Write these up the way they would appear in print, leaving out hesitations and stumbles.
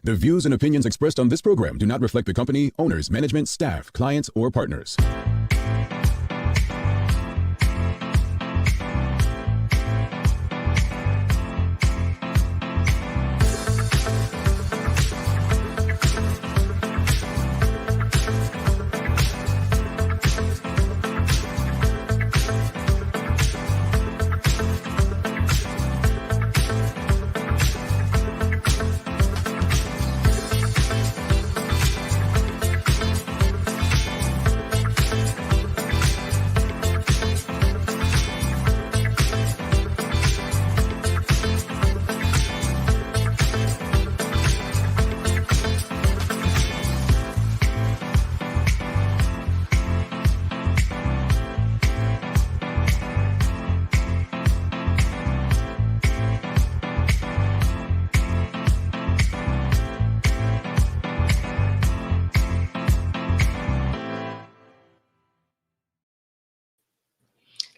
The views and opinions expressed on this program do not reflect the company, owners, management, staff, clients, or partners.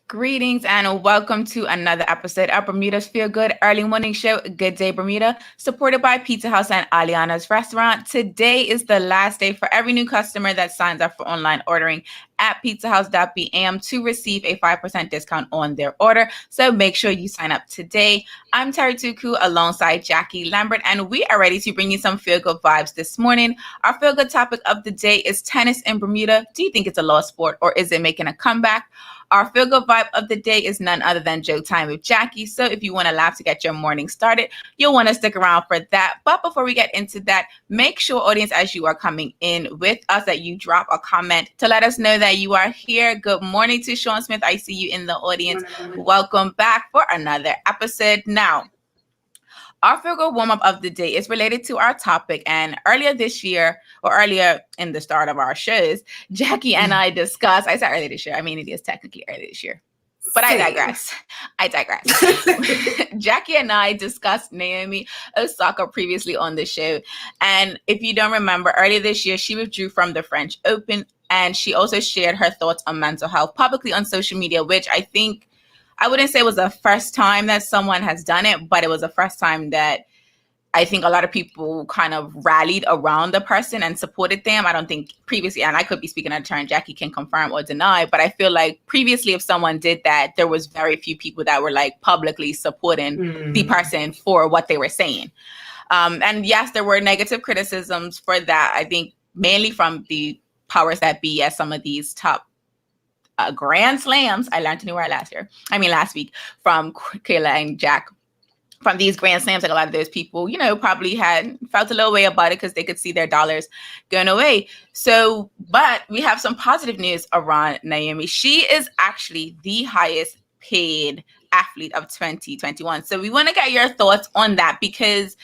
Greetings and welcome to another episode of Bermuda's Feel Good Early Morning Show. Good day, Bermuda, supported by Pizza House and Aliana's Restaurant. Today is the last day for every new customer that signs up for online ordering at pizzahouse.bm to receive a 5% discount on their order. So make sure you sign up today. I'm Terri Tuku alongside Jackie Lambert, and we are ready to bring you some feel good vibes this morning. Our feel good topic of the day is tennis in Bermuda. Do you think it's a lost sport or is it making a comeback? Our feel good vibe of the day is none other than Joke Time with Jackie. So if you want to laugh to get your morning started, you'll want to stick around for that. But before we get into that, make sure, audience, as you are coming in with us, that you drop a comment to let us know that you are here. Good morning to Sean Smith. I see you in the audience. Welcome back for another episode. Now, our feel good warm-up of the day is related to our topic. And earlier this year, or earlier in the start of our shows, Jackie and I discussed, I said earlier this year, I mean, it is technically earlier this year, but I digress. Jackie and I discussed Naomi Osaka previously on the show. And if you don't remember, earlier this year, she withdrew from the French Open. And she also shared her thoughts on mental health publicly on social media, which I wouldn't say it was the first time that someone has done it, but it was the first time that I think a lot of people kind of rallied around the person and supported them. I don't think previously, and I could be speaking out of turn, Jackie can confirm or deny, but I feel like previously if someone did that, there was very few people that were like publicly supporting the person for what they were saying. And yes, there were negative criticisms for that. I think mainly from the powers that be at some of these top Grand Slams. I learned a new word last week from Kayla and Jack. From these Grand Slams, like a lot of those people, probably had felt a little way about it because they could see their dollars going away. So, but we have some positive news around Naomi. She is actually the highest paid athlete of 2021. So we want to get your thoughts on that, because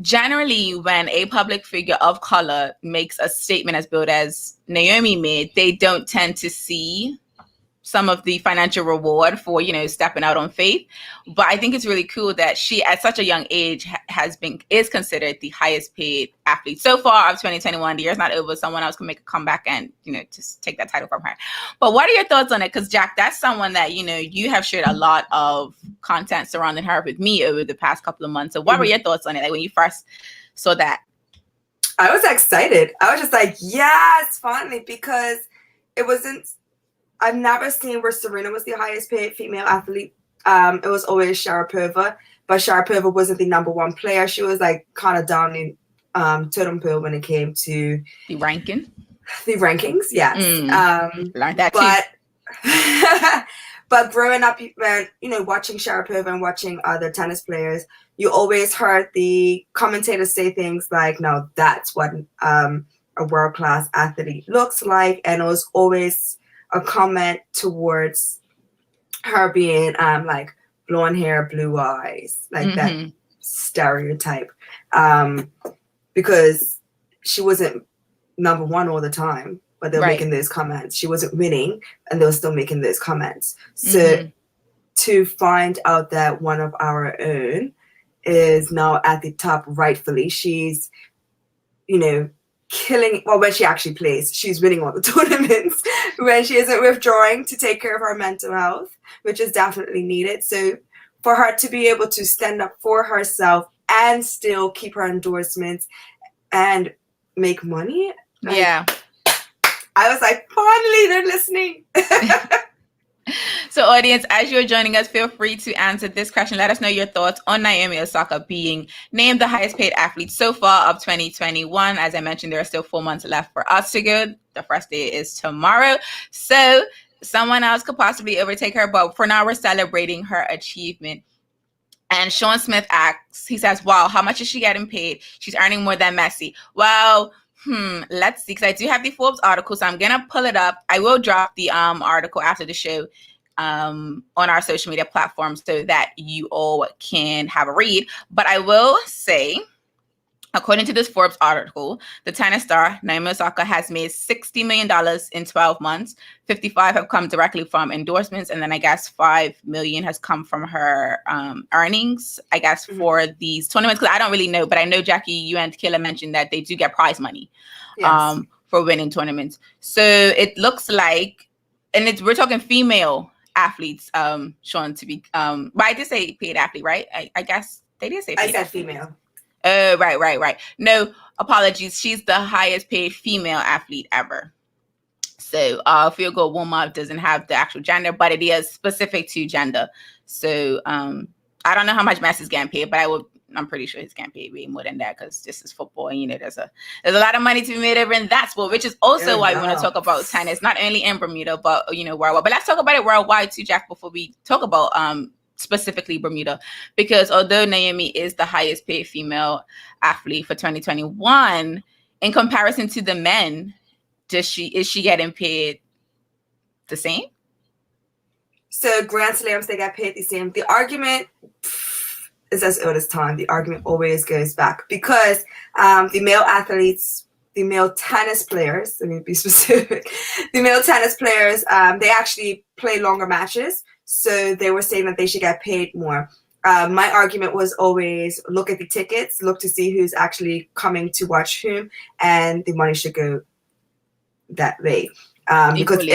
generally when a public figure of color makes a statement as bold as Naomi made, they don't tend to see some of the financial reward for, stepping out on faith. But I think it's really cool that she, at such a young age, is considered the highest paid athlete so far of 2021. The year's not over. Someone else can make a comeback and, just take that title from her. But what are your thoughts on it? Because Jack, that's someone that, you have shared a lot of content surrounding her with me over the past couple of months. So what were your thoughts on it? Like when you first saw that? I was excited. I was just like, yes, finally, because I've never seen where Serena was the highest paid female athlete. It was always Sharapova, but Sharapova wasn't the number one player. She was like kind of down in totem pole when it came to the rankings. Yes. Learned that too. But growing up, watching Sharapova and watching other tennis players, you always heard the commentators say things like, "No, that's what a world-class athlete looks like," and it was always a comment towards her being like blonde hair, blue eyes, like that stereotype, because she wasn't number one all the time, but they were making those comments. She wasn't winning and they were still making those comments. So to find out that one of our own is now at the top rightfully, she's, killing, well, when she actually plays, she's winning all the tournaments when she isn't withdrawing to take care of her mental health, which is definitely needed. So for her to be able to stand up for herself and still keep her endorsements and make money. Like, yeah. I was like, finally, they're listening. So, audience, as you're joining us, feel free to answer this question. Let us know your thoughts on Naomi Osaka being named the highest paid athlete so far of 2021. As I mentioned, there are still 4 months left for us to go. The first day is tomorrow. So someone else could possibly overtake her, but for now, we're celebrating her achievement. And Sean Smith asks, he says, wow, how much is she getting paid? She's earning more than Messi. Well, let's see, because I do have the Forbes article, so I'm gonna pull it up. I will drop the article after the show on our social media platforms so that you all can have a read. But I will say, according to this Forbes article, the tennis star Naomi Osaka has made $60 million in 12 months. 55 have come directly from endorsements, and then I guess 5 million has come from her earnings, I guess, for these tournaments. Because I don't really know, but I know, Jackie, you and Kayla mentioned that they do get prize money for winning tournaments. So it looks like, and we're talking female athletes, Sean, to be, but I did say paid athlete, right? I guess they did say paid. I said female. Oh, right. No, apologies. She's the highest paid female athlete ever. So field goal warm-up doesn't have the actual gender, but it is specific to gender. So I don't know how much Messi's getting paid, but I'm pretty sure he's getting paid way more than that, because this is football, and there's a lot of money to be made over in that sport, which is also why we want to talk about tennis, not only in Bermuda, but worldwide. But let's talk about it worldwide too, Jack, before we talk about specifically Bermuda, because although Naomi is the highest paid female athlete for 2021, in comparison to the men, is she getting paid the same? So Grand Slams, they get paid the same. The argument is as old as time. The argument always goes back, because the male athletes, the male tennis players, let me be specific, the male tennis players, they actually play longer matches. So they were saying that they should get paid more. My argument was always look at the tickets, look to see who's actually coming to watch whom, and the money should go that way. Because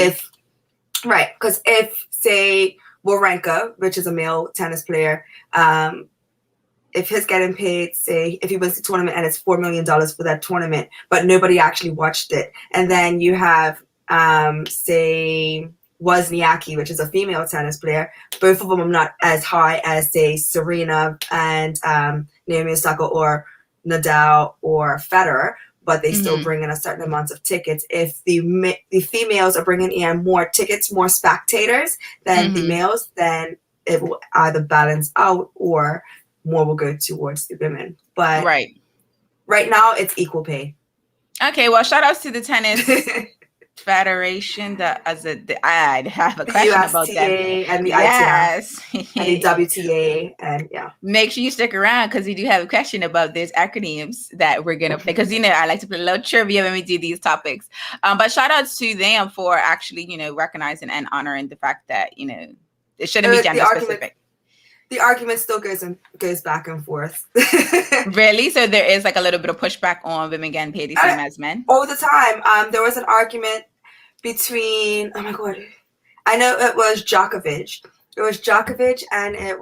if say Wawrinka, which is a male tennis player, if he's getting paid, say if he wins the tournament and it's $4 million for that tournament, but nobody actually watched it, and then you have say Wozniacki, which is a female tennis player, both of them are not as high as, say, Serena and Naomi Osaka or Nadal or Federer, but they still bring in a certain amount of tickets. If the females are bringing in more tickets, more spectators than the males, then it will either balance out or more will go towards the women. But right now, it's equal pay. Okay, well, shout outs to the tennis Federation, I have a question about that. And the ITF, and the WTA, and Make sure you stick around, because we do have a question about these acronyms that we're gonna play. Because I like to play a little trivia when we do these topics. But shout outs to them for actually recognizing and honoring the fact that it shouldn't be gender specific. The argument still goes back and forth. Really? So there is like a little bit of pushback on women getting paid the same as men? All the time. There was an argument between, oh my God, I know it was Djokovic. It was Djokovic, and it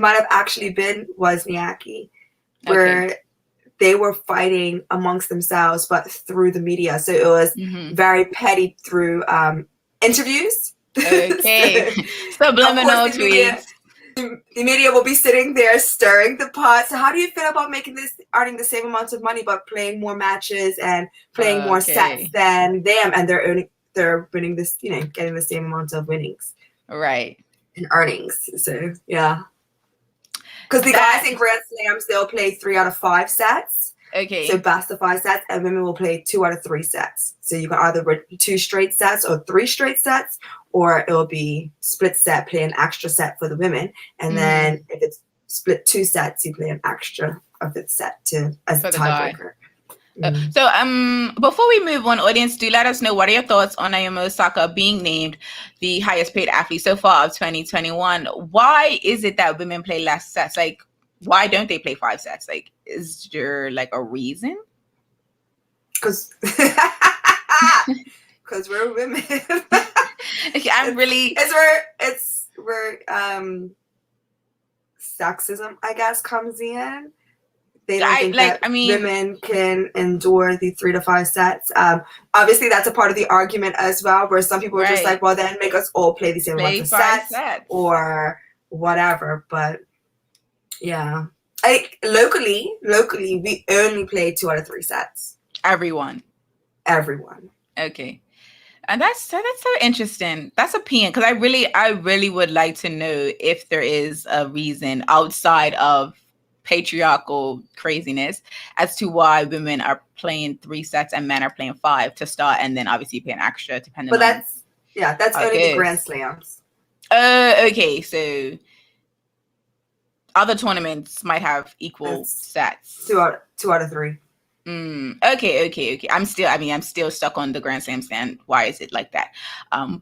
might have actually been Wozniacki, where they were fighting amongst themselves, but through the media. So it was very petty through interviews. Okay. Subliminal tweets. The media will be sitting there stirring the pot. So how do you feel about earning the same amount of money, but playing more matches and playing more sets than them, and they're winning this, getting the same amount of winnings, right, and earnings. So because the guys in Grand Slams, they'll play 3 out of 5 sets. Okay. So best of 5 sets, and women will play 2 out of 3 sets. So you can either win 2 straight sets or 3 straight sets, or it will be split set, play an extra set for the women. And then if it's split 2 sets, you play an extra of the set as a tiebreaker. So before we move on, audience, do let us know, what are your thoughts on Naomi Osaka being named the highest paid athlete so far of 2021? Why is it that women play less sets? Like, why don't they play 5 sets? Like, is there like a reason? Because we're women. I'm really. We're sexism, I guess, comes in. They don't think that women can endure the 3 to 5 sets. Obviously, that's a part of the argument as well, where some people are just like, well, then make us all play the same amount of sets or whatever. But yeah, locally, we only play 2 out of 3 sets. Everyone. Okay. And that's so interesting. That's opinion, because I really would like to know if there is a reason outside of patriarchal craziness as to why women are playing 3 sets and men are playing 5 to start, and then obviously paying extra depending on. But that's only the Grand Slams. Okay, so other tournaments might have equal sets. 2 out of 3. Okay. I'm still stuck on the Grand Slam stand. Why is it like that?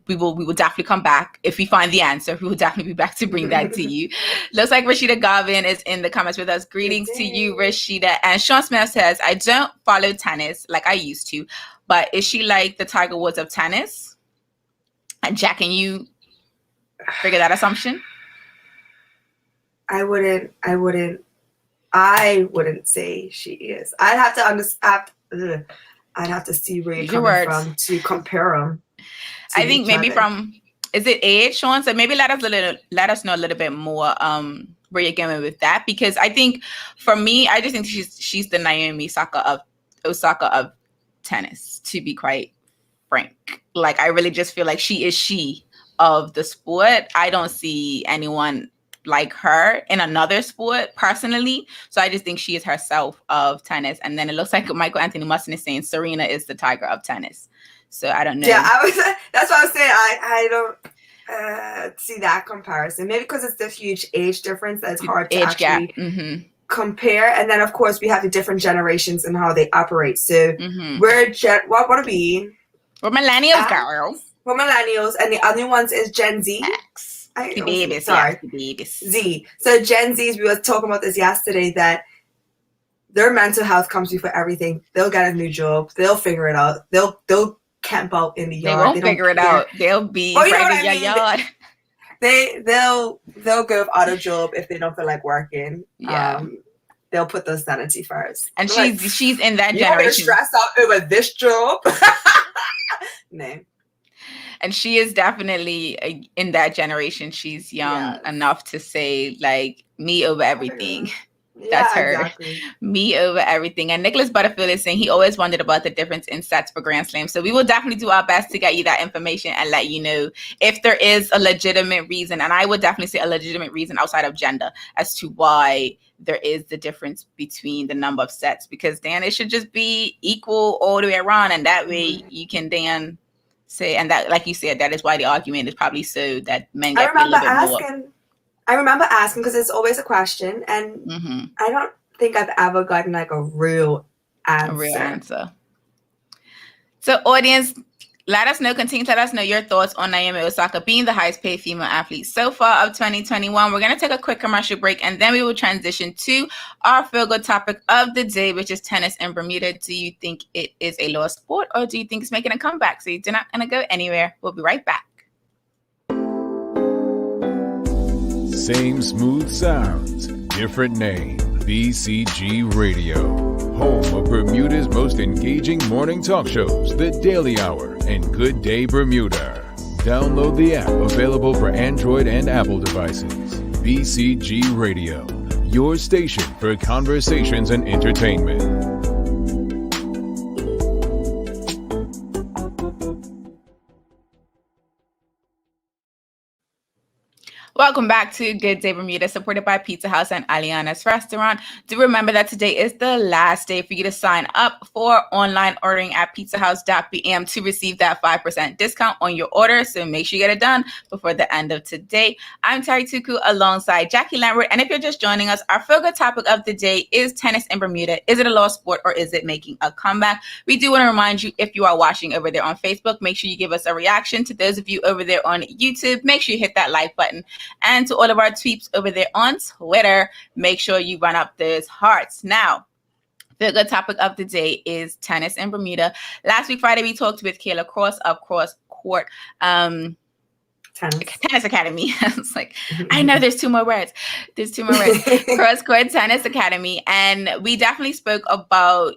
We will definitely come back if we find the answer. We will definitely be back to bring that to you. Looks like Rashida Garvin is in the comments with us. Greetings to you, Rashida. And Sean Smith says, I don't follow tennis like I used to, but is she like the Tiger Woods of tennis? And Jack, can you figure that assumption? I wouldn't say she is. I'd have to see where you're coming from to compare them. I think maybe is it age, Sean? So maybe let us know a little bit more where you're going with that, because I think for me, I just think she's the Naomi Osaka of tennis, to be quite frank. Like, I really just feel like she of the sport. I don't see anyone like her in another sport personally. So I just think she is herself of tennis. And then it looks like Michael Anthony Musson is saying Serena is the Tiger of tennis. So I don't know. Yeah, that's what I was saying. I don't see that comparison. Maybe because it's the huge age difference that it's hard to actually compare. And then of course we have the different generations and how they operate. So what are we? We're millennials, girls. We're millennials, and the other ones is Gen Z. The babies. Z. So Gen Zs, we were talking about this yesterday, that their mental health comes before everything. They'll get a new job. They'll figure it out. They'll camp out in the yard. They won't figure it out. They'll be right in your yard. They'll go without a job if they don't feel like working. Yeah. They'll put their sanity first. And she's in that generation. You're stressed out over this job. No. And she is definitely in that generation. She's young enough to say, like, me over everything. That's her. Exactly. Me over everything. And Nicholas Butterfield is saying he always wondered about the difference in sets for Grand Slam. So we will definitely do our best to get you that information and let you know if there is a legitimate reason. And I would definitely say a legitimate reason outside of gender as to why there is the difference between the number of sets. Because then it should just be equal all the way around. And that way you can then say, and that, like you said, that is why the argument is probably so that men get a little bit more. I remember asking, because it's always a question, and I don't think I've ever gotten like a real answer. So audience, let us know, continue to let us know your thoughts on Naomi Osaka being the highest paid female athlete so far of 2021. We're going to take a quick commercial break, and then we will transition to our feel-good topic of the day, which is tennis in Bermuda. Do you think it is a lost sport, or do you think it's making a comeback? So you're not going to go anywhere. We'll be right back. Same smooth sounds, different name. BCG Radio, home of Bermuda's most engaging morning talk shows, The Daily Hour and Good Day Bermuda. Download the app, available for Android and Apple devices. BCG Radio, your station for conversations and entertainment. Welcome back to Good Day Bermuda, supported by Pizza House and Aliana's Restaurant. Do remember that today is the last day for you to sign up for online ordering at pizzahouse.bm to receive that 5% discount on your order. So make sure you get it done before the end of today. I'm Terri Tuku alongside Jackie Lambert. And if you're just joining us, our feel-good topic of the day is tennis in Bermuda. Is it a lost sport, or is it making a comeback? We do want to remind you, if you are watching over there on Facebook, make sure you give us a reaction. To those of you over there on YouTube, make sure you hit that like button. And to all of our tweets over there on Twitter, make sure you run up those hearts. Now, the good topic of the day is tennis in Bermuda. Last week, Friday, we talked with Kayla Cross of Cross Court Tennis Academy. I was like, I know there's two more words. Cross Court Tennis Academy. And we definitely spoke about,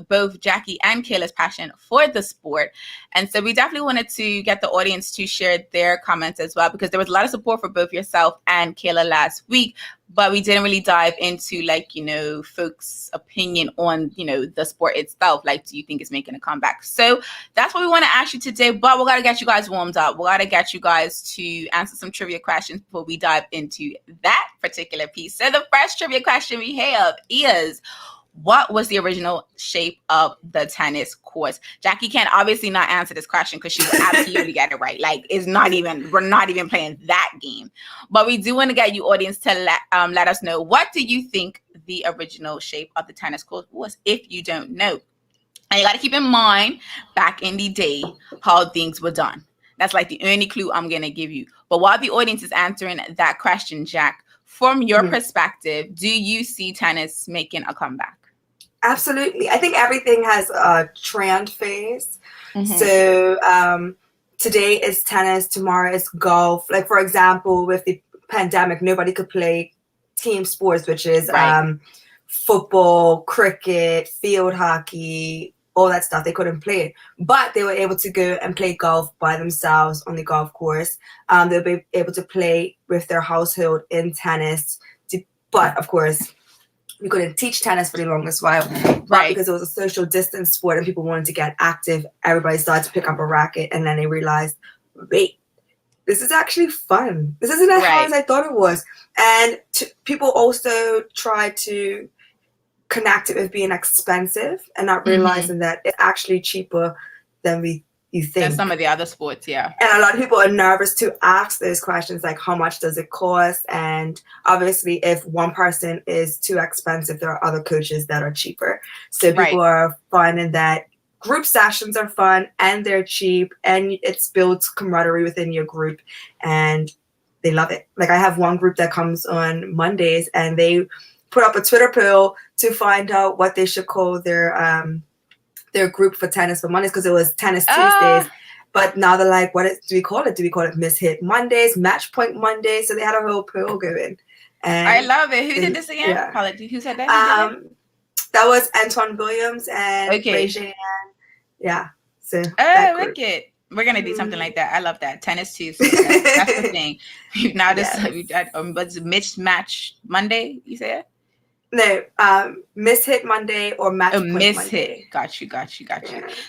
both Jacky and Kayla's passion for the sport. And so we definitely wanted to get the audience to share their comments as well, because there was a lot of support for both yourself and Kayla last week. But we didn't really dive into folks' opinion on, the sport itself. Like, do you think it's making a comeback? So that's what we want to ask you today. But we got to get you guys warmed up. We got to get you guys to answer some trivia questions before we dive into that particular piece. So the first trivia question we have is, what was the original shape of the tennis court? Jacky can obviously not answer this question because she will absolutely get it right. Like, we're not even playing that game. But we do want to get you audience to let us know, what do you think the original shape of the tennis court was, if you don't know. And you got to keep in mind, back in the day, how things were done. That's like the only clue I'm going to give you. But while the audience is answering that question, Jack, from your perspective, do you see tennis making a comeback? Absolutely. I think everything has a trend phase. So today is tennis, tomorrow is golf. Like, for example, with the pandemic, nobody could play team sports, which is football, cricket, field hockey, all that stuff. They couldn't play it. But they were able to go and play golf by themselves on the golf course. They'll be able to play with their household in tennis. But, of course, we couldn't teach tennis for the longest while, but because it was a social distance sport and people wanted to get active, everybody started to pick up a racket, and then they realized, wait, this is actually fun. This isn't as hard as I thought it was. And people also try to connect it with being expensive and not realizing that it's actually cheaper than you think. And some of the other sports, yeah. And a lot of people are nervous to ask those questions, like, how much does it cost? And obviously, if one person is too expensive, there are other coaches that are cheaper. So people are finding that group sessions are fun and they're cheap, and it's built camaraderie within your group, and they love it. Like, I have one group that comes on Mondays, and they put up a Twitter poll to find out what they should call their group for tennis for Mondays, because it was Tennis Tuesdays. But now they're like, do we call it? Do we call it Miss Hit Mondays, Match Point Mondays? So they had a whole poll going. And I love it. Who did this again? Yeah. Who said that? That was Antoine Williams and Beijing. Yeah. So wicked. We're gonna do something like that. I love that. Tennis Tuesday. That's the thing. Now this what's Mismatch Monday? You said? No, Miss Hit Monday or Match Point Miss Monday. Hit. Got you.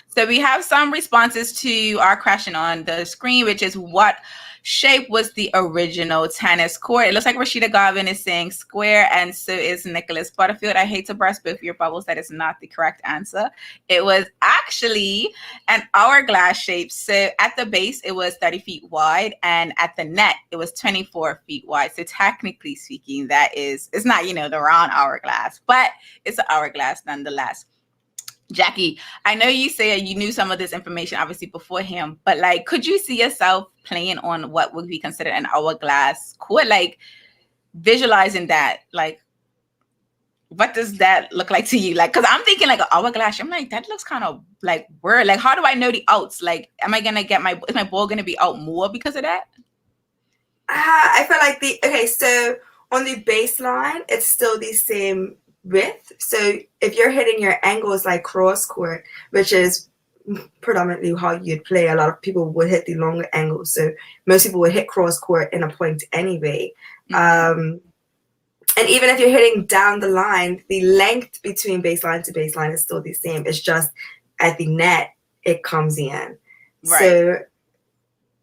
So we have some responses to our question on the screen, which is, what shape was the original tennis court? It looks like Rashida Garvin is saying square, and so is Nicholas Butterfield. I hate to burst both of your bubbles. That is not the correct answer. It was actually an hourglass shape. So at the base, it was 30 feet wide, and at the net, it was 24 feet wide. So technically speaking, it's not, the round hourglass, but it's an hourglass nonetheless. Jacky, I know you say you knew some of this information obviously beforehand, but like, could you see yourself playing on what would be considered an hourglass court? Like, visualizing that, like, what does that look like to you? Like, because I'm thinking like an hourglass, I'm like, that looks kind of like weird. Like, how do I know the outs? Like, am I gonna is my ball gonna be out more because of that? I feel like so on the baseline, it's still the same width. So if you're hitting your angles like cross court, which is predominantly how you'd play, a lot of people would hit the longer angles. So most people would hit cross court in a point anyway. And even if you're hitting down the line, the length between baseline to baseline is still the same. It's just at the net, it comes in. Right. So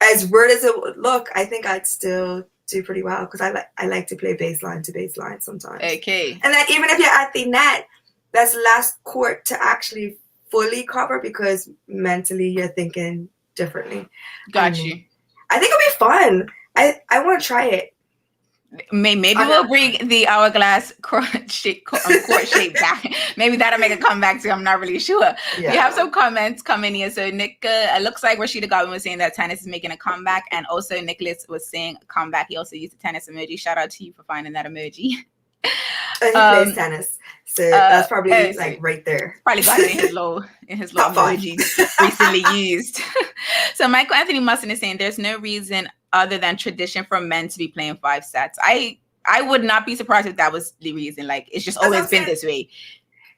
as weird as it would look, I think I'd still do pretty well, because I like to play baseline to baseline sometimes. Okay. And then even if you're at the net, that's less court to actually fully cover, because mentally you're thinking differently. Got you. I think it'll be fun. I want to try it. Maybe we'll bring the hourglass court shape back. Maybe that'll make a comeback too. I'm not really sure. Yeah. We have some comments coming here. So Nick, it looks like Rashida Garvin was saying that tennis is making a comeback, and also Nicholas was saying comeback. He also used the tennis emoji. Shout out to you for finding that emoji. He plays tennis, so that's probably like right there. Probably got it in his little emojis recently used. So Michael Anthony Musson is saying there's no reason other than tradition for men to be playing 5 sets. I would not be surprised if that was the reason. Like, it's just always been this way.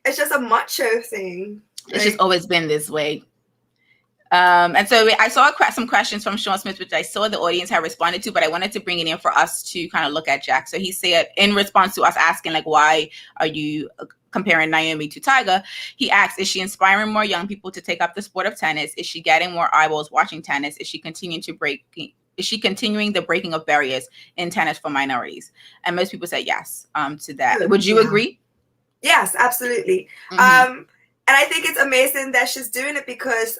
It's just a macho thing. It's just always been this way. And so I saw some questions from Sean Smith, which I saw the audience had responded to, but I wanted to bring it in for us to kind of look at Jack. So he said, in response to us asking, like, why are you comparing Naomi to Tiger? He asked, is she inspiring more young people to take up the sport of tennis? Is she getting more eyeballs watching tennis? Is she continuing the breaking of barriers in tennis for minorities? And most people said yes to that. Would you agree? Yes, absolutely. And I think it's amazing that she's doing it, because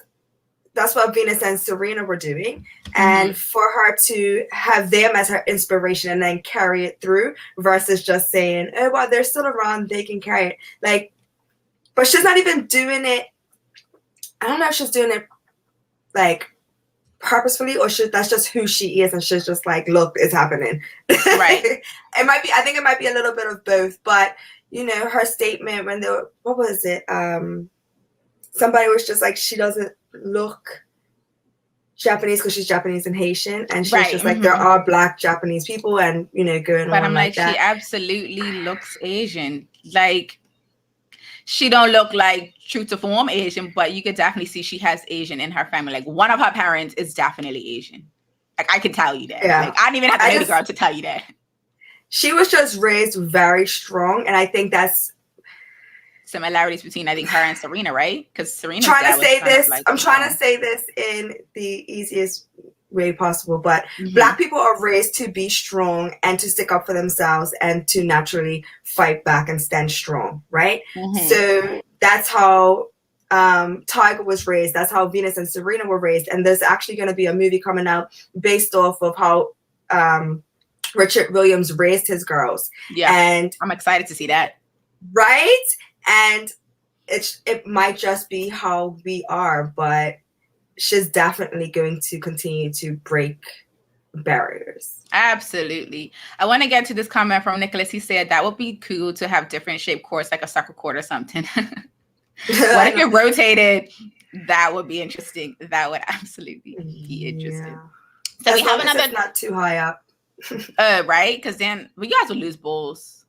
that's what Venus and Serena were doing. And for her to have them as her inspiration and then carry it through, versus just saying, oh, well, they're still around, they can carry it. Like, but she's not even doing it. I don't know if she's doing it like purposefully, or that's just who she is, and she's just like, look, it's happening. Right. I think it might be a little bit of both, but you know, her statement when they were, what was it? Somebody was just like, she doesn't look Japanese because she's Japanese and Haitian, and she's just like, there are Black Japanese people, and you know, going but on I'm like that. She absolutely looks Asian. Like, she don't look like true to form Asian, but you could definitely see she has Asian in her family. Like, one of her parents is definitely Asian. Like, I can tell you that. Yeah. Like, I didn't even have to know the girl to tell you that. She was just raised very strong, and I think that's similarities between, I think, her and Serena, right? Because Serena. I'm trying to say this in the easiest way possible, but Black people are raised to be strong and to stick up for themselves and to naturally fight back and stand strong, right? So that's how Tiger was raised. That's how Venus and Serena were raised. And there's actually going to be a movie coming out based off of how Richard Williams raised his girls. Yeah, and I'm excited to see that. Right? And it might just be how we are, but she's definitely going to continue to break barriers. Absolutely. I want to get to this comment from Nicholas. He said that would be cool to have different shaped courts, like a soccer court or something. What if it rotated? That would be interesting. That would absolutely be interesting. So as we have another. It's not too high up. Right? Because then you guys would lose balls.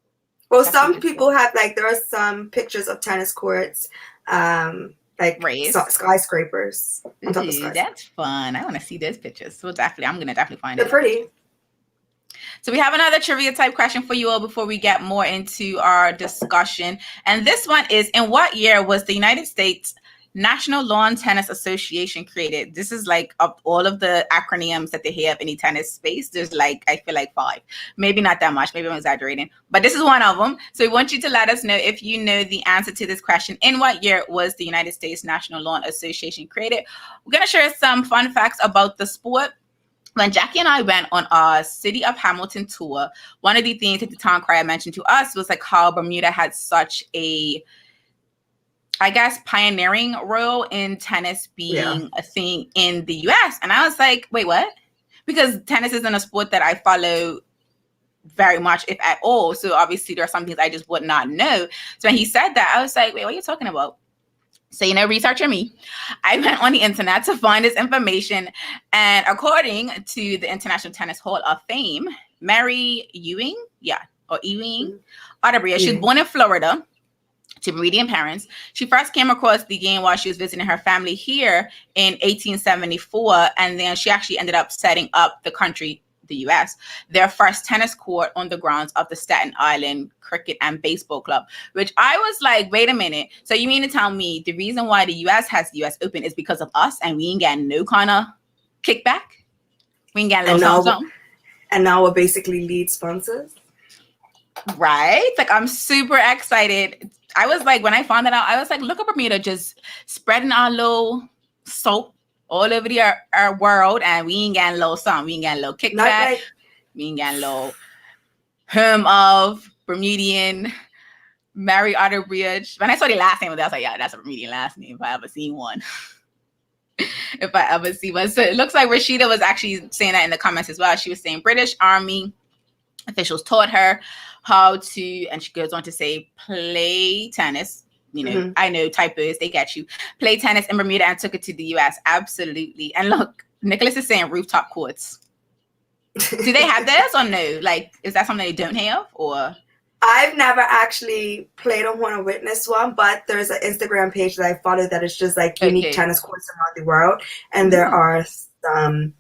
Well, some people have, like, there are some pictures of tennis courts, like skyscrapers. On top of skyscrapers. That's fun. I want to see those pictures. So I'm going to definitely find it. They're pretty. So we have another trivia type question for you all before we get more into our discussion. And this one is, in what year was the United States National Lawn Tennis Association created? This is like of all of the acronyms that they have in the tennis space. There's like, I feel like 5, maybe not that much. Maybe I'm exaggerating, but this is one of them. So we want you to let us know if you know the answer to this question. In what year was the United States National Lawn Association created? We're going to share some fun facts about the sport. When Jacky and I went on our City of Hamilton tour, one of the things that the town crier mentioned to us was like how Bermuda had such a, I guess, pioneering role in tennis being a thing in the US. And I was like, wait, what? Because tennis isn't a sport that I follow very much, if at all. So obviously there are some things I just would not know. So when he said that, I was like, wait, what are you talking about? So, researcher me, I went on the internet to find this information. And according to the International Tennis Hall of Fame, Mary Ewing, Otterbury, she was born in Florida to Bermudian parents. She first came across the game while she was visiting her family here in 1874. And then she actually ended up setting up the country, the US, their first tennis court on the grounds of the Staten Island Cricket and Baseball Club, which I was like, wait a minute. So you mean to tell me the reason why the US has the US Open is because of us and we ain't getting no kind of kickback? We ain't getting no something. And now we're basically lead sponsors. Right? Like, I'm super excited. I was like, when I found that out, I was like, look at Bermuda just spreading our little soap all over our world, and we ain't getting a little something. We ain't getting a little kickback. We ain't getting a little of Bermudian Mary Otterbridge. When I saw the last name of that, I was like, yeah, that's a Bermudian last name if I ever seen one. If I ever see one. So it looks like Rashida was actually saying that in the comments as well. She was saying British Army officials taught her how to, and she goes on to say, play tennis. I know typos, they get you. Play tennis in Bermuda and took it to the US. Absolutely. And look, Nicholas is saying rooftop courts. Do they have this or no? Like, is that something they don't have, or? I've never actually played on one or witnessed one, but there's an Instagram page that I follow that is just like unique tennis courts around the world, and there are some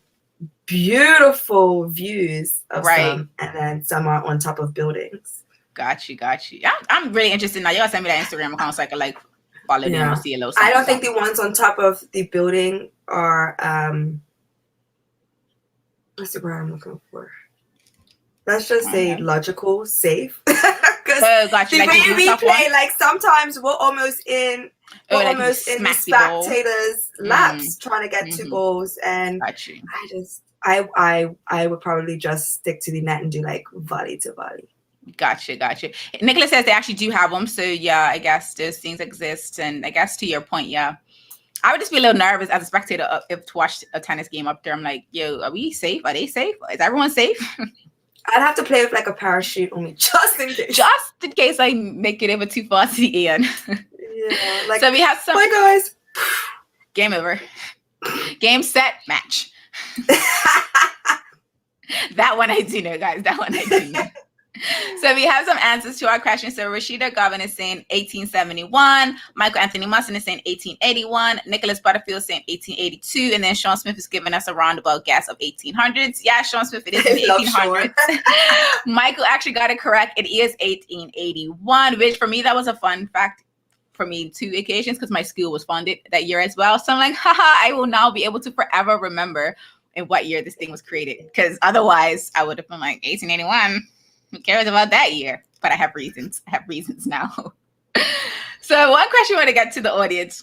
beautiful views of some, and then some are on top of buildings. Got you. I'm really interested now. You gotta send me that Instagram account so I can like follow them or see a little something. I don't think the ones on top of the building are what's the word I'm looking for? Let's just say logical, safe. Because the way we play, like sometimes we're almost in the spectators' laps trying to get two balls, and I would probably just stick to the net and do like volley to volley. Gotcha. Nicholas says they actually do have them, so yeah, I guess those things exist, and I guess to your point, yeah. I would just be a little nervous as a spectator if to watch a tennis game up there. I'm like, yo, are we safe? Are they safe? Is everyone safe? I'd have to play with like a parachute on me just in case. Just in case I make it ever too far to the end. Yeah. Like, so we have some. Bye, guys. Game over. Game, set, match. That one I do know, guys. That one I do know. So we have some answers to our question. So Rashida Garvin is saying 1871. Michael Anthony Musson is saying 1881. Nicholas Butterfield is saying 1882. And then Sean Smith is giving us a roundabout guess of 1800s. Yeah, Sean Smith, it is in the 1800s. Michael actually got it correct. It is 1881, which for me, that was a fun fact for me, 2 occasions, because my school was founded that year as well. So I'm like, haha, I will now be able to forever remember in what year this thing was created. Because otherwise, I would have been like 1881. Who cares about that year? But I have reasons. Now. So one question I want to get to the audience.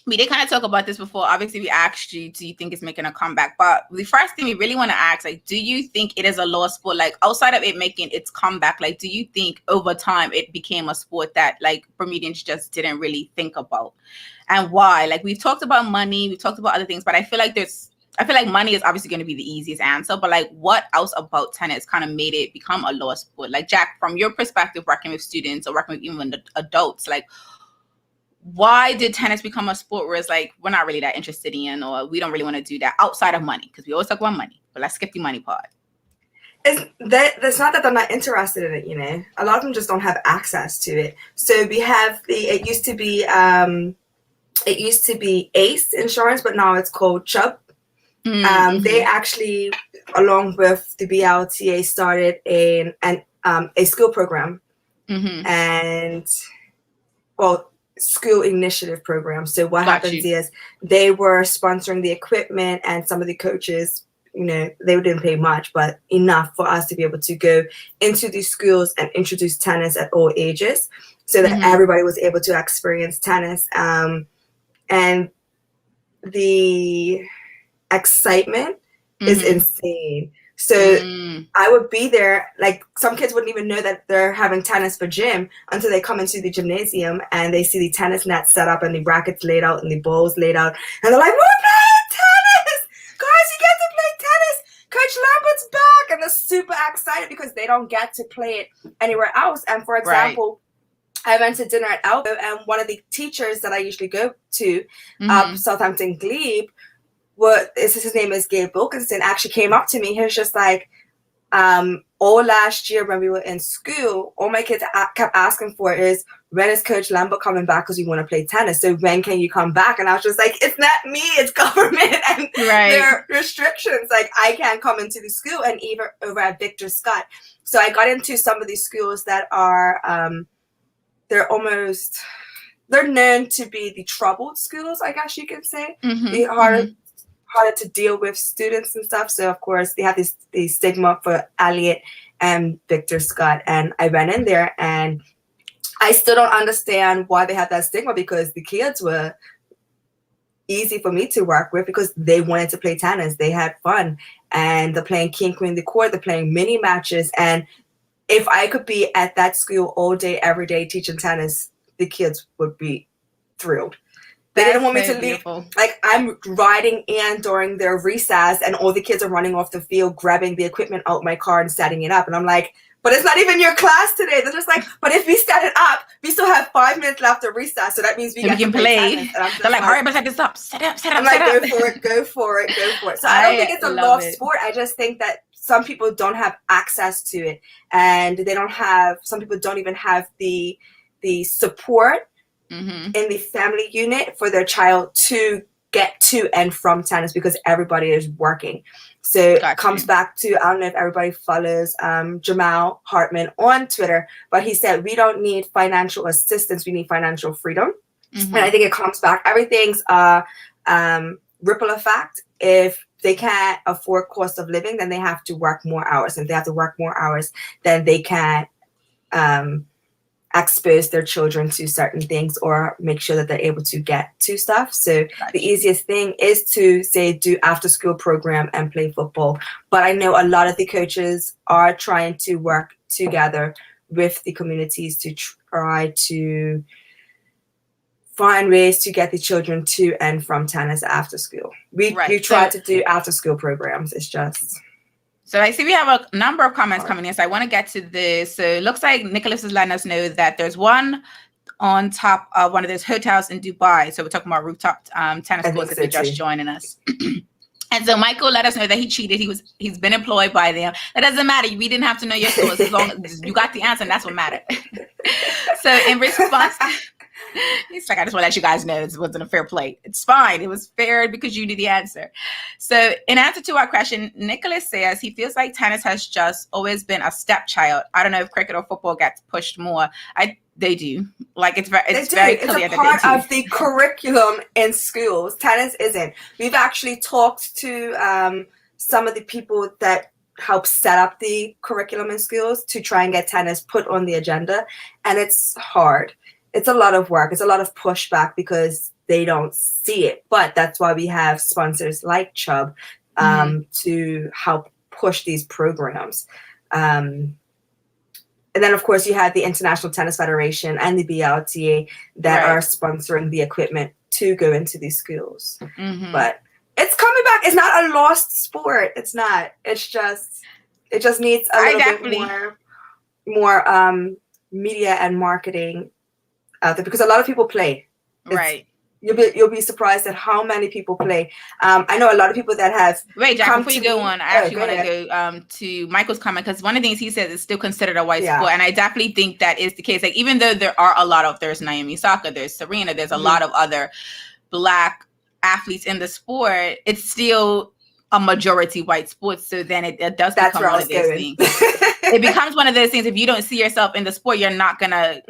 We did kind of talk about this before. Obviously, we asked you, do you think it's making a comeback? But the first thing we really want to ask, like, do you think it is a lost sport? Like, outside of it making its comeback, like, do you think over time it became a sport that, like, Bermudians just didn't really think about? And why? Like, we've talked about money. We've talked about other things. But I feel like money is obviously going to be the easiest answer, but like what else about tennis kind of made it become a lost sport? Like Jack, from your perspective, working with students or working with even adults, like why did tennis become a sport where it's like, we're not really that interested in, or we don't really want to do that outside of money? Because we always talk about money, but let's skip the money part. It's not that they're not interested in it, you know, a lot of them just don't have access to it. So we have it used to be Ace Insurance, but now it's called Chubb. They actually, along with the BLTA, started a skill program and school initiative program. So what happens is they were sponsoring the equipment, and some of the coaches, you know, they didn't pay much, but enough for us to be able to go into these schools and introduce tennis at all ages, so that everybody was able to experience tennis. And the excitement is insane. So I would be there, like some kids wouldn't even know that they're having tennis for gym until they come into the gymnasium and they see the tennis net set up and the rackets laid out and the balls laid out, and they're like, we're playing tennis, guys, you get to play tennis, Coach Lambert's back, and they're super excited because they don't get to play it anywhere else. And for example, I went to dinner at Albo, and one of the teachers that I usually go to, Southampton Glebe, his name is Gabe Wilkinson, actually came up to me. He was just like, all last year when we were in school, all my kids kept asking for is, when is Coach Lambert coming back, because we want to play tennis? So when can you come back? And I was just like, it's not me, it's government, and there are restrictions. Like, I can't come into the school, and even over at Victor Scott. So I got into some of these schools that are, they're known to be the troubled schools, I guess you can say. Harder to deal with students and stuff. So of course they have the stigma for Elliot and Victor Scott. And I went in there, and I still don't understand why they have that stigma, because the kids were easy for me to work with because they wanted to play tennis. They had fun, and they're playing king, queen, the court. They're playing mini matches. And if I could be at that school all day, every day teaching tennis, the kids would be thrilled. They didn't want me to leave. Like, I'm riding in during their recess, and all the kids are running off the field, grabbing the equipment out my car and setting it up. And I'm like, but it's not even your class today. They're just like, but if we set it up, we still have 5 minutes left of recess. So that means we can play. They're like, hurry up, set this up. Set up. I'm like, go for it. So I don't think it's a lost sport. I just think that some people don't have access to it, and some people don't even have the support in the family unit for their child to get to and from tennis, because everybody is working. So it comes back to, I don't know if everybody follows Jamal Hartman on Twitter, but he said, we don't need financial assistance, we need financial freedom. And I think it comes back, everything's a ripple effect. If they can't afford cost of living, then they have to work more hours. And if they have to work more hours, then they can't expose their children to certain things or make sure that they're able to get to stuff. So the easiest thing is to say do after school program and play football. But I know a lot of the coaches are trying to work together with the communities to try to find ways to get the children to and from tennis after school. We try to do after school programs. It's just... So I see we have a number of comments coming in, so I want to get to this. So it looks like Nicholas is letting us know that there's one on top of one of those hotels in Dubai. So we're talking about rooftop tennis courts if you're just joining us. And so Michael let us know that he cheated. He's been employed by them. That doesn't matter. We didn't have to know your source as long as you got the answer, and that's what mattered. So in response, he's like, I just want to let you guys know this wasn't a fair play. It's fine. It was fair because you knew the answer. So in answer to our question, Nicholas says he feels like tennis has just always been a stepchild. I don't know if cricket or football gets pushed more. They do. Like it's very clear. It's a part of the curriculum in schools. Tennis isn't. We've actually talked to some of the people that help set up the curriculum in schools to try and get tennis put on the agenda, and it's hard. It's a lot of work. It's a lot of pushback because they don't see it. But that's why we have sponsors like Chubb to help push these programs. And then, of course, you have the International Tennis Federation and the BLTA that are sponsoring the equipment to go into these schools. But it's coming back. It's not a lost sport. It's not. It's just, it just needs a little bit more media and marketing out there, because a lot of people play. You'll be surprised at how many people play. I know a lot of people that have. Wait, Jack, before you go on, I actually want to go to Michael's comment, because one of the things he says is still considered a white sport, and I definitely think that is the case. Like, even though there are a lot of, there's Naomi Osaka, there's Serena, there's a lot of other Black athletes in the sport, it's still a majority white sport. So then it does become one of those things. It becomes one of those things. If you don't see yourself in the sport, you're not gonna,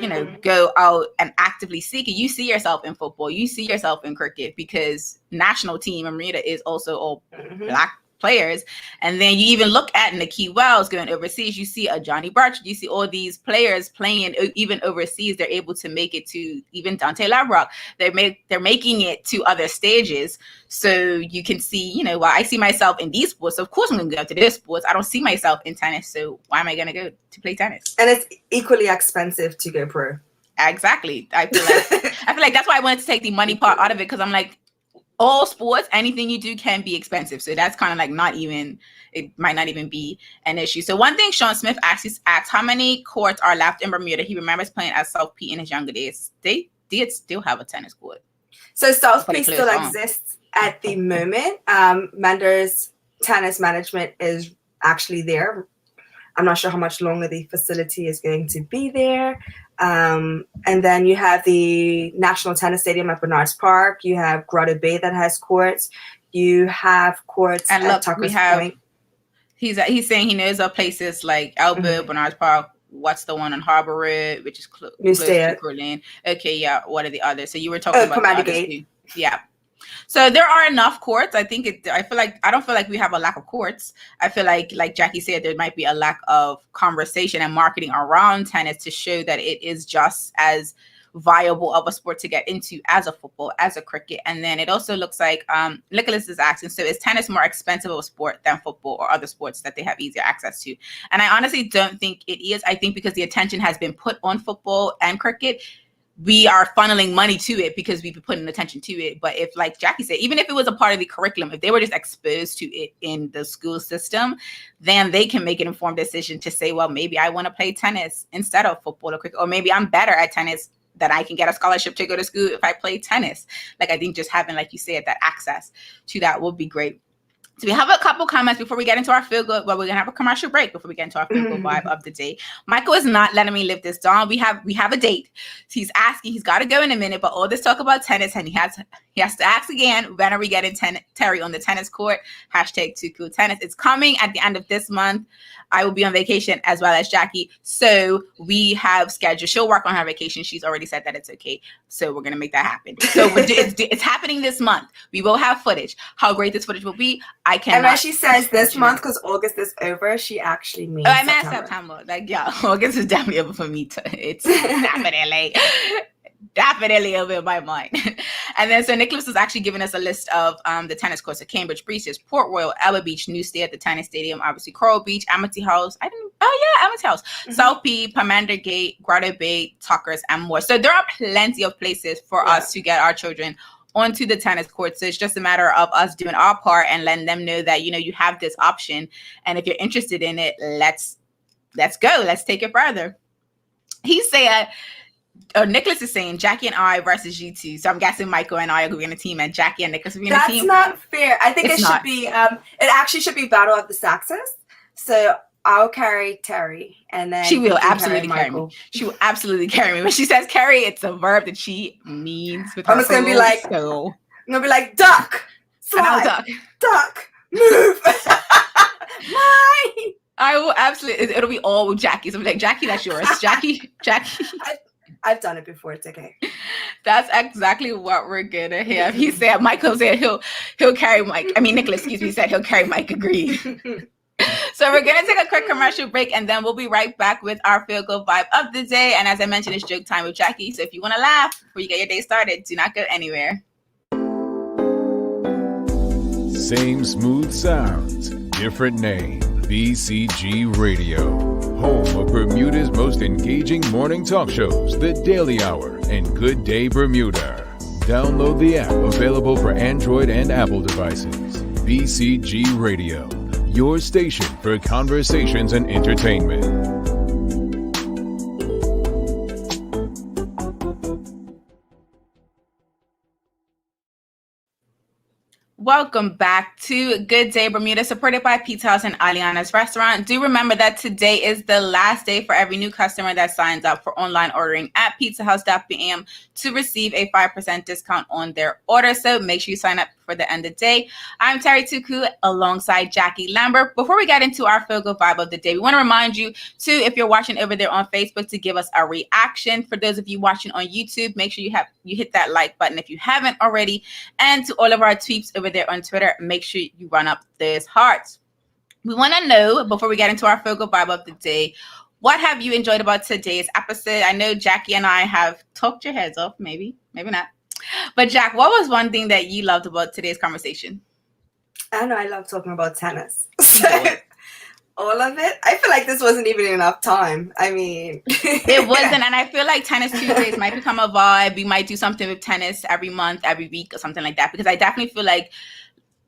go out and actively seek it. You see yourself in football, you see yourself in cricket, because national team in Bermuda is also all Black players. And then you even look at Nikki Wells going overseas, you see a Johnny Birch, you see all these players playing even overseas. They're able to make it to even Dante Labrock. They're making it to other stages. So you can see, while I see myself in these sports, of course I'm going to go to this sports. I don't see myself in tennis. So why am I going to go to play tennis? And it's equally expensive to go pro. Exactly. I feel like that's why I wanted to take the money part out of it, because I'm like, all sports, anything you do can be expensive. So that's kind of like it might not even be an issue. So one thing Sean Smith asks how many courts are left in Bermuda. He remembers playing at South Peak in his younger days. They did still have a tennis court. So South Peak still exists at the moment. Mender's Tennis Management is actually there. I'm not sure how much longer the facility is going to be there. And then you have the National Tennis Stadium at Bernards Park. You have Grotto Bay that has courts. You have courts at Tucker's Point. He's saying he knows of places like Elbow, Bernards Park. What's the one on Harbor Road, which is close to Berlin? Okay, yeah. What are the others? So you were talking about Commander Gate. Yeah. So there are enough courts. I don't feel like we have a lack of courts. I feel like Jackie said, there might be a lack of conversation and marketing around tennis to show that it is just as viable of a sport to get into as a football, as a cricket. And then it also looks like Nicholas is asking, so is tennis more expensive of a sport than football or other sports that they have easier access to? And I honestly don't think it is. I think because the attention has been put on football and cricket, we are funneling money to it because we've been putting attention to it. But if, like Jackie said, even if it was a part of the curriculum, if they were just exposed to it in the school system, then they can make an informed decision to say, well, maybe I want to play tennis instead of football or cricket, or maybe I'm better at tennis that I can get a scholarship to go to school if I play tennis. Like, I think just having, like you said, that access to that would be great. So we have a couple comments before we get into our feel good. Well, we're gonna have a commercial break before we get into our feel good vibe of the day. Michael is not letting me live this down. We have a date. So he's asking. He's got to go in a minute. But all this talk about tennis, and he has to ask again. When are we getting Terri on the tennis court? Hashtag Too Cool Tennis. It's coming at the end of this month. I will be on vacation as well as Jackie. So we have scheduled. She'll work on her vacation. She's already said that it's okay. So we're gonna make that happen. So it's happening this month. We will have footage. How great this footage will be, I cannot. And when she says this month, because August is over, she actually means I meant September. Like, yeah, August is definitely over for me too. It's definitely over in my mind. And then so Nicholas is actually giving us a list of the tennis courts at Cambridge, Breeches, Port Royal, Ella Beach, New Stay at the Tennis Stadium, obviously Coral Beach, Amity House. Amity House, South P, Pomander Gate, Grotto Bay, Tuckers, and more. So there are plenty of places for us to get our children onto the tennis court. So it's just a matter of us doing our part and letting them know that, you have this option. And if you're interested in it, let's go. Let's take it further. He said, Nicholas is saying Jackie and I versus you two. So I'm guessing Michael and I are going to team and Jackie and Nicholas will be in a team. That's not fair. I think it should be, it actually should be Battle of the Sexes. So I'll carry Terri, and then she will absolutely carry me. She will absolutely carry me. When she says carry, it's a verb that she means with her. I'm just gonna be like, duck, slide, duck, move. Mine. I will absolutely. It'll be all Jackie. So I'm like, Jackie, that's yours. Jackie. I've done it before. It's okay. That's exactly what we're gonna have. He said, Michael said he'll carry Mike. I mean, Nicholas, excuse me, said he'll carry Mike. Agreed. So we're going to take a quick commercial break, and then we'll be right back with our feel good vibe of the day. And as I mentioned, it's joke time with Jackie. So if you want to laugh before you get your day started, do not go anywhere. Same smooth sounds, different name. BCG Radio, home of Bermuda's most engaging morning talk shows, The Daily Hour and Good Day Bermuda. Download the app, available for Android and Apple devices. BCG Radio, your station for conversations and entertainment. Welcome back to Good Day Bermuda, supported by Pizza House and Aliana's Restaurant. Do remember that today is the last day for every new customer that signs up for online ordering at pizzahouse.pm to receive a 5% discount on their order. So make sure you sign up for the end of the day. I'm Terri Tuku alongside Jackie Lambert. Before we get into our feel good vibe of the day, we want to remind you to, if you're watching over there on Facebook, to give us a reaction. For those of you watching on YouTube, make sure you hit that like button if you haven't already. And to all of our tweets over there on Twitter, make sure you run up those hearts. We want to know, before we get into our feel good vibe of the day, what have you enjoyed about today's episode? I know Jackie and I have talked your heads off, maybe not. But Jack, what was one thing that you loved about today's conversation? I know I love talking about tennis. All of it. I feel like this wasn't even enough time. I mean, it wasn't. And I feel like Tennis Tuesdays might become a vibe. We might do something with tennis every month, every week, or something like that. Because I definitely feel like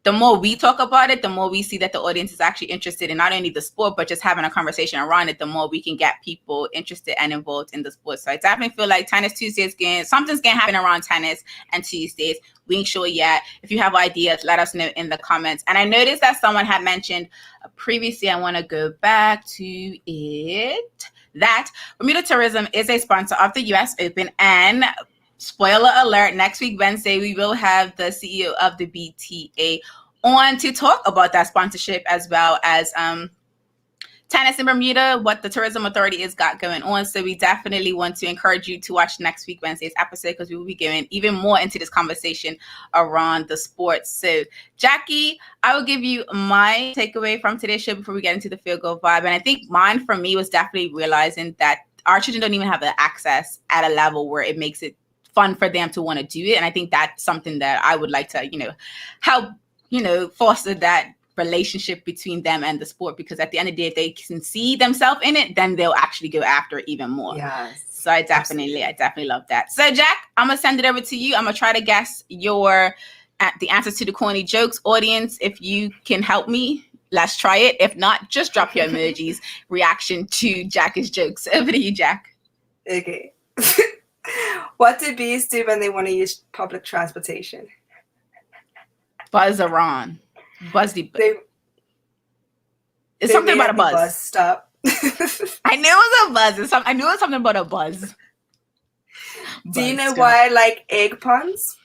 the more we talk about it, the more we see that the audience is actually interested in not only the sport, but just having a conversation around it, the more we can get people interested and involved in the sport. So I definitely feel like Tennis Tuesdays, something's going to happen around tennis and Tuesdays. We ain't sure yet. If you have ideas, let us know in the comments. And I noticed that someone had mentioned previously, I want to go back to it, that Bermuda Tourism is a sponsor of the US Open. And spoiler alert, next week, Wednesday, we will have the CEO of the BTA on to talk about that sponsorship, as well as tennis in Bermuda, what the tourism authority has got going on. So we definitely want to encourage you to watch next week, Wednesday's episode, because we will be going even more into this conversation around the sports. So Jackie, I will give you my takeaway from today's show before we get into the feel good vibe. And I think mine for me was definitely realizing that our children don't even have the access at a level where it makes it fun for them to want to do it. And I think that's something that I would like to, help, foster that relationship between them and the sport, because at the end of the day, if they can see themselves in it, then they'll actually go after it even more. Yes. So I definitely love that. So Jack, I'm gonna send it over to you. I'm gonna try to guess the answers to the corny jokes. Audience, if you can help me, let's try it. If not, just drop your emojis reaction to Jack's jokes. Over to you, Jack. Okay. What do bees do when they want to use public transportation? Buzz around. Buzzy. They It's something about a buzz. Stop. I knew it was a buzz. I knew it was something about a buzz. Do you know why I like egg puns?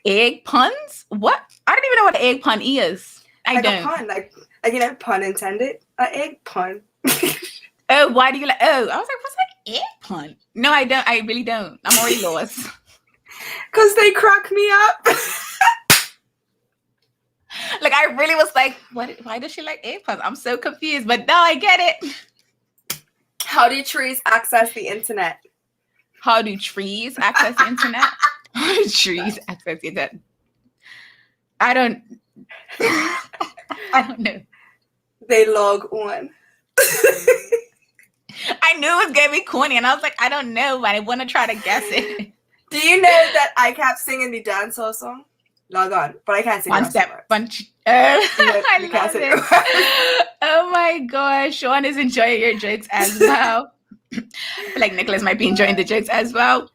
Egg puns? What? I don't even know what an egg pun is. I like don't. A pun, like pun intended. An egg pun. Oh, why do you like? Oh, I was like, what's an egg pun? No, I don't. I really don't. I'm already lost. Because they crack me up. Like, I really was like, what? Why does she like egg puns? I'm so confused, but now I get it. How do trees access the internet? How do trees access the internet? How do trees access the internet? I don't know. They log on. I knew it was gonna be corny, and I was like, I don't know, but I want to try to guess it. Do you know that I kept singing the dancehall song? Log on, but I can't sing One step, bunch. I love it. Oh my gosh, Sean is enjoying your jokes as well. Like Nicholas might be enjoying the jokes as well.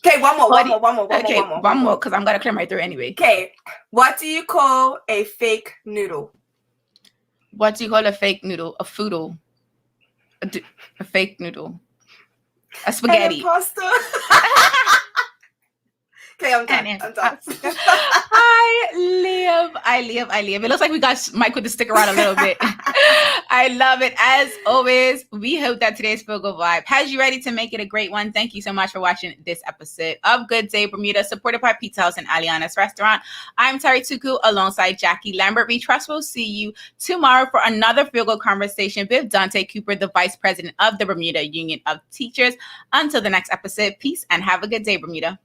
Okay, one more, because I'm gonna clear my throat anyway. Okay, what do you call a fake noodle? What do you call a fake noodle? A foodle. A fake noodle. A spaghetti. And a pasta. Okay, I'm done. I live. It looks like we got Michael to stick around a little bit. I love it. As always, we hope that today's Fogo Vibe has you ready to make it a great one. Thank you so much for watching this episode of Good Day Bermuda, supported by Pizza House and Aliana's Restaurant. I'm Terri Tuku alongside Jackie Lambert. We trust we'll see you tomorrow for another Fogo conversation with Dante Cooper, the Vice President of the Bermuda Union of Teachers. Until the next episode, peace and have a good day, Bermuda.